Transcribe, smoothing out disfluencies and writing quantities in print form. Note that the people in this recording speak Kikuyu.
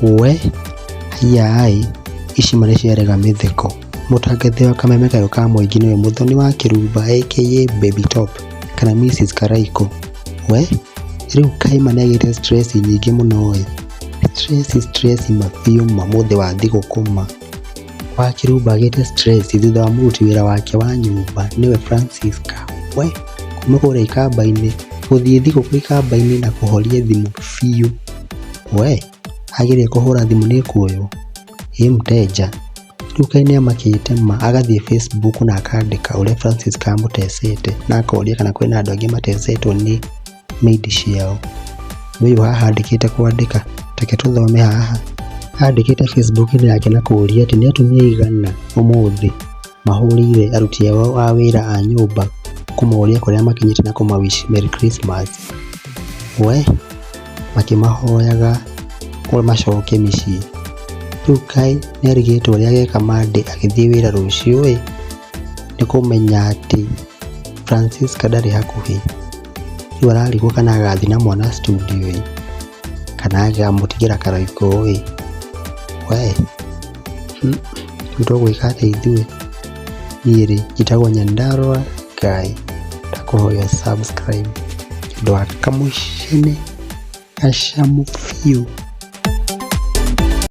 we hayai ici marĩ ciarega mĩtheko. Mũtangathi wa kameme kayo ka Mũingĩ nĩwe Mũthoni wa Kĩrumba aka Baby Top kana Mrs Karaiko. We rĩu Kaima nĩagĩte stress nyingĩ mũno stress mabiũ mũthĩ wa thigũkũ wa Kĩrumba agĩte stress thutha wa mũruti wĩra wake wa nyũmba nĩwe Francisca. We kuma kũrĩa ikamba-inĩ gũthiĩ thigũkũ ikamba-inĩ na kũhoria thimũ biũ. We agĩrĩire kũhũra thimũ nĩ kuoywo mteja. Rĩu Kai nĩamakĩte agathiĩ Facebook na akandĩka ũrĩa Francisca amũtecete na akoria kana kwĩna andũ angĩ matecetwo nĩ maid ciao. Ũyũ haha andĩkĩte kwandĩka, reke tũthome haha. Andĩkĩte Facebook-inĩ yake na kũria atĩ nĩ atumia aigana ũmũthĩ mahũrĩire aruti ao a wĩra a nyũmba kũmoria kũrĩa makinyĩte na kũmawish Merry Christmas. We makĩmahoyaga macoke mĩciĩ. Rĩu Kai nĩarigĩtwo ũrĩa ageka Monday agĩthiĩ wĩra rũciũ nĩ kũmenya atĩ Francisca ndarĩ hakuhĩ. Rĩu ararigwo kana agathiĩ na mwana studio kana agamũtigĩra Karaiko we rĩu tũgwĩka atĩa ithuĩ? Niĩ njĩtagwo Nyandarua Ngai, ndakũhoya subscribe. Ndwaka kamũcene gacamu biũ.